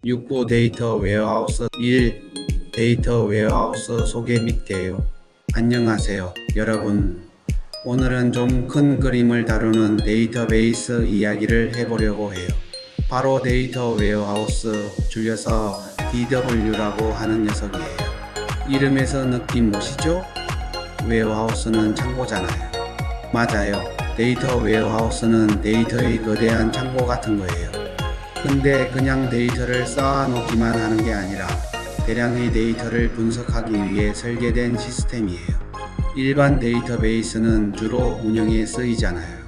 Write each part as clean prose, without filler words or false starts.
6부 데이터 웨어하우스 1. 데이터 웨어하우스 소개 및 대요. 안녕하세요 여러분. 오늘은 좀 큰 그림을 다루는 데이터베이스 이야기를 해보려고 해요. 바로 데이터 웨어하우스, 줄여서 DW라고 하는 녀석이에요. 이름에서 느낌 오시죠? 웨어하우스는 창고잖아요. 맞아요. 데이터 웨어하우스는 데이터의 거대한 창고 같은 거예요. 근데 그냥 데이터를 쌓아 놓기만 하는 게 아니라 대량의 데이터를 분석하기 위해 설계된 시스템이에요. 일반 데이터베이스는 주로 운영에 쓰이잖아요.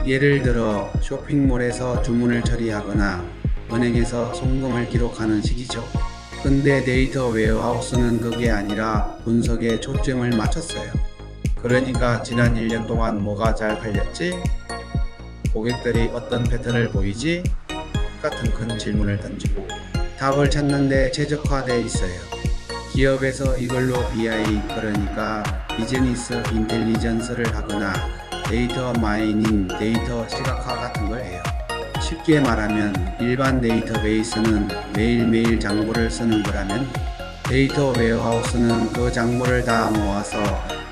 예를 들어 쇼핑몰에서 주문을 처리하거나 은행에서 송금을 기록하는 식이죠. 근데 데이터 웨어하우스는 그게 아니라 분석에 초점을 맞췄어요. 그러니까 지난 1년 동안 뭐가 잘 팔렸지? 고객들이 어떤 패턴을 보이지? 같은 큰 질문을 던지고 답을 찾는데 최적화되어 있어요. 기업에서 이걸로 BI, 그러니까 비즈니스 인텔리전스를 하거나 데이터 마이닝, 데이터 시각화 같은 걸 해요. 쉽게 말하면 일반 데이터베이스는 매일매일 장부를 쓰는 거라면 데이터 웨어하우스는 그 장부를 다 모아서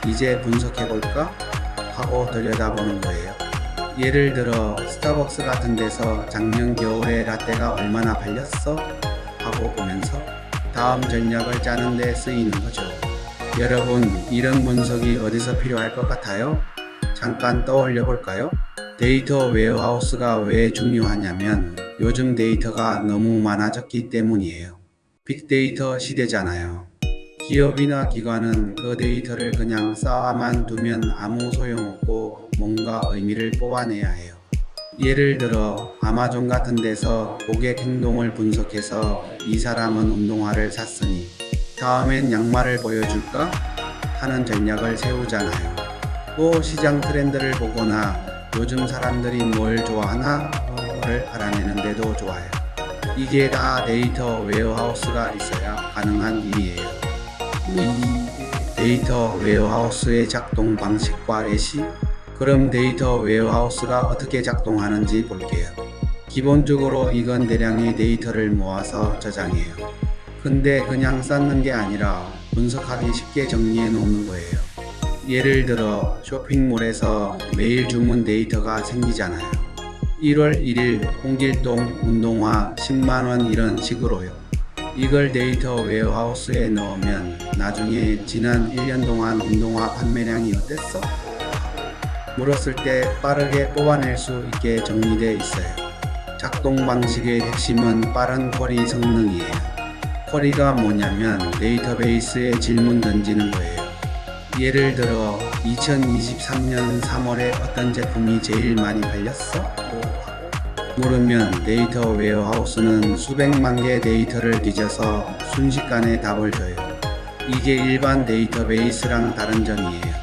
이제 분석해볼까? 하고 들여다보는 거예요. 예를 들어 스타벅스 같은 데서 작년 겨울에 라떼가 얼마나 팔렸어? 하고 보면서 다음 전략을 짜는 데 쓰이는 거죠. 여러분, 이런 분석이 어디서 필요할 것 같아요? 잠깐 떠올려 볼까요? 데이터 웨어하우스가 왜 중요하냐면 요즘 데이터가 너무 많아졌기 때문이에요. 빅데이터 시대잖아요. 기업이나 기관은 그 데이터를 그냥 쌓아만 두면 아무 소용없고 뭔가 의미를 뽑아내야 해요. 예를 들어 아마존 같은 데서 고객 행동을 분석해서 이 사람은 운동화를 샀으니 다음엔 양말을 보여줄까? 하는 전략을 세우잖아요. 또 시장 트렌드를 보거나 요즘 사람들이 뭘 좋아하나?를 알아내는 데도 좋아요. 이게 다 데이터 웨어하우스가 있어야 가능한 일이에요. 이 데이터 웨어하우스의 작동 방식과 예시? 그럼 데이터 웨어하우스가 어떻게 작동하는지 볼게요. 기본적으로 이건 대량의 데이터를 모아서 저장해요. 근데 그냥 쌓는 게 아니라 분석하기 쉽게 정리해 놓는 거예요. 예를 들어 쇼핑몰에서 매일 주문 데이터가 생기잖아요. 1월 1일 홍길동 운동화 10만원 이런 식으로요. 이걸 데이터 웨어하우스에 넣으면 나중에 지난 1년 동안 운동화 판매량이 어땠어? 물었을 때 빠르게 뽑아낼 수 있게 정리되어 있어요. 작동 방식의 핵심은 빠른 쿼리 성능이에요. 쿼리가 뭐냐면 데이터베이스에 질문 던지는 거예요. 예를 들어 2023년 3월에 어떤 제품이 제일 많이 팔렸어? 물으면 데이터 웨어하우스는 수백만 개 데이터를 뒤져서 순식간에 답을 줘요. 이게 일반 데이터베이스랑 다른 점이에요.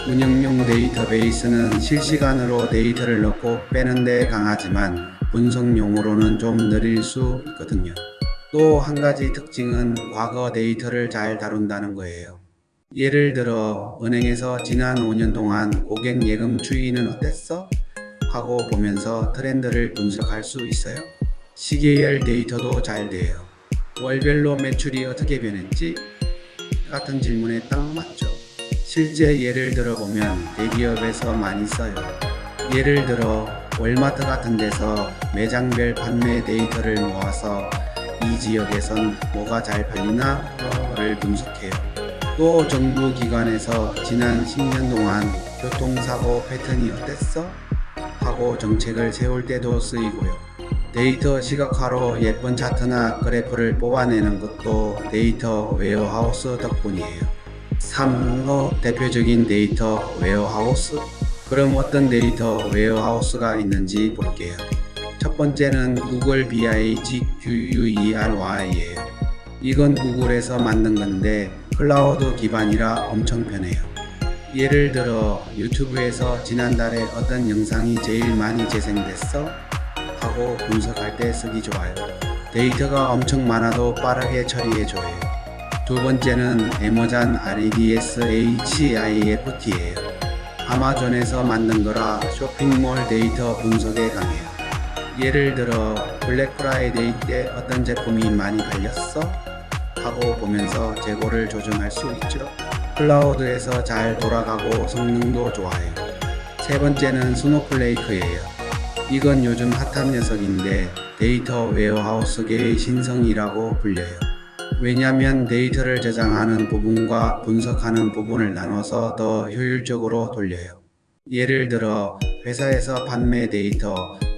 운영용 데이터베이스는 실시간으로 데이터를 넣고 빼는 데 강하지만 분석용으로는 좀 느릴 수 있거든요. 또 한 가지 특징은 과거 데이터를 잘 다룬다는 거예요. 예를 들어 은행에서 지난 5년 동안 고객 예금 추이는 어땠어? 하고 보면서 트렌드를 분석할 수 있어요. 시계열 데이터도 잘 돼요. 월별로 매출이 어떻게 변했지? 같은 질문에 딱 맞죠. 실제 예를 들어보면 대기업에서 많이 써요. 예를 들어 월마트 같은 데서 매장별 판매 데이터를 모아서 이 지역에선 뭐가 잘 팔리나?를 분석해요. 또 정부 기관에서 지난 10년 동안 교통사고 패턴이 어땠어? 하고 정책을 세울 때도 쓰이고요. 데이터 시각화로 예쁜 차트나 그래프를 뽑아내는 것도 데이터 웨어하우스 덕분이에요. 3. 대표적인 데이터 웨어하우스? 그럼 어떤 데이터 웨어하우스가 있는지 볼게요. 첫 번째는 구글 BI GUERY예요. 이건 구글에서 만든 건데 클라우드 기반이라 엄청 편해요. 예를 들어 유튜브에서 지난달에 어떤 영상이 제일 많이 재생됐어? 하고 분석할 때 쓰기 좋아요. 데이터가 엄청 많아도 빠르게 처리해줘요. 두 번째는 애머잔 RDS HIFT예요. 아마존에서 만든 거라 쇼핑몰 데이터 분석에 강해요. 예를 들어 블랙 프라이데이 때 어떤 제품이 많이 팔렸어? 하고 보면서 재고를 조정할 수 있죠. 클라우드에서 잘 돌아가고 성능도 좋아요. 세 번째는 스노플레이크예요. 이건 요즘 핫한 녀석인데 데이터 웨어하우스계의 신성이라고 불려요. 왜냐면 데이터를 저장하는 부분과 분석하는 부분을 나눠서 더 효율적으로 돌려요. 예를 들어 회사에서 판매 데이터,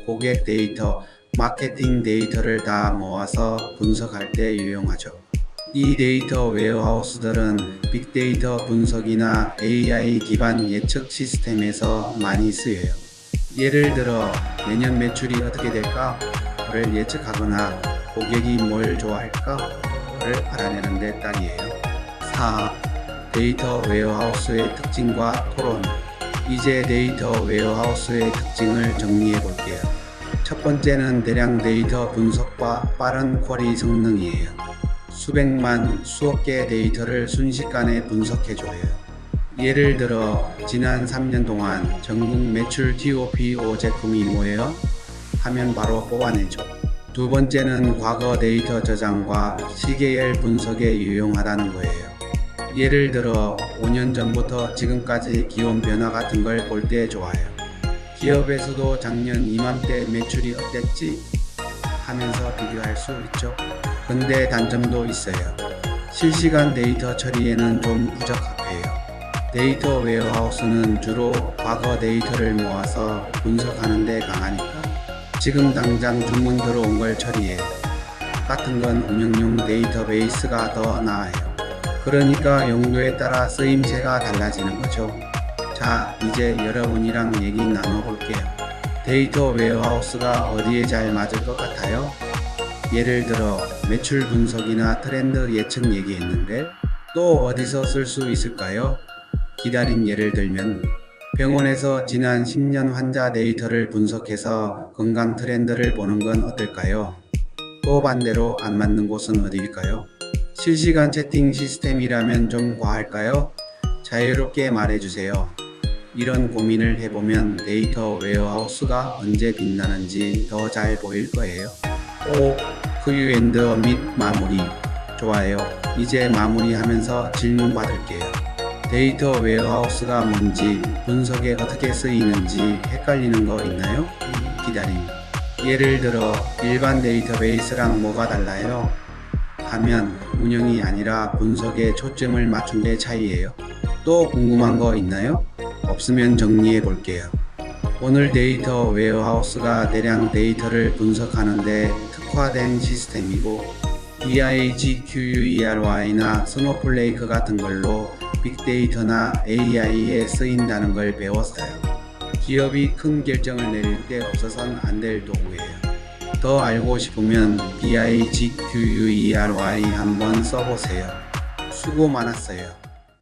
고객 데이터, 마케팅 데이터를 다 모아서 분석할 때 유용하죠. 이 데이터 웨어하우스들은 빅데이터 분석이나 AI 기반 예측 시스템에서 많이 쓰여요. 예를 들어 내년 매출이 어떻게 될까를 예측하거나 고객이 뭘 좋아할까를 알아내는 데 딱이에요. 4. 데이터 웨어하우스의 특징과 토론. 이제 데이터 웨어하우스의 특징을 정리해 볼게요. 첫 번째는 대량 데이터 분석과 빠른 쿼리 성능이에요. 수백만, 수억 개의 데이터를 순식간에 분석해줘요. 예를 들어 지난 3년 동안 전국 매출 TOP5 제품이 뭐예요? 하면 바로 뽑아내죠. 두 번째는 과거 데이터 저장과 시계열 분석에 유용하다는 거예요. 예를 들어 5년 전부터 지금까지 기온 변화 같은 걸 볼 때 좋아요. 기업에서도 작년 이맘때 매출이 어땠지? 하면서 비교할 수 있죠. 근데 단점도 있어요. 실시간 데이터 처리에는 좀 부적합해요. 데이터 웨어하우스는 주로 과거 데이터를 모아서 분석하는 데 강하니까 지금 당장 주문 들어온 걸 처리해. 같은 건 운영용 데이터베이스가 더 나아요. 그러니까 용도에 따라 쓰임새가 달라지는 거죠. 자, 이제 여러분이랑 얘기 나눠볼게요. 데이터 웨어하우스가 어디에 잘 맞을 것 같아요? 예를 들어 매출 분석이나 트렌드 예측 얘기했는데 또 어디서 쓸 수 있을까요? 기다린 예를 들면 병원에서 지난 10년 환자 데이터를 분석해서 건강 트렌드를 보는 건 어떨까요? 또 반대로 안 맞는 곳은 어디일까요? 실시간 채팅 시스템이라면 좀 과할까요? 자유롭게 말해주세요. 이런 고민을 해보면 데이터 웨어하우스가 언제 빛나는지 더 잘 보일 거예요. 5. Q&A 및 마무리. 좋아요. 이제 마무리하면서 질문 받을게요. 데이터 웨어하우스가 뭔지, 분석에 어떻게 쓰이는지 헷갈리는 거 있나요? 기다림. 예를 들어 일반 데이터베이스랑 뭐가 달라요? 하면 운영이 아니라 분석에 초점을 맞춘 게 차이예요. 또 궁금한 거 있나요? 없으면 정리해 볼게요. 오늘 데이터 웨어하우스가 대량 데이터를 분석하는데 특화된 시스템이고 BigQuery나 스노플레이크 같은 걸로 빅데이터나 AI에 쓰인다는 걸 배웠어요. 기업이 큰 결정을 내릴 때 없어서는 안 될 도구예요. 더 알고 싶으면 BigQuery 한번 써보세요. 수고 많았어요.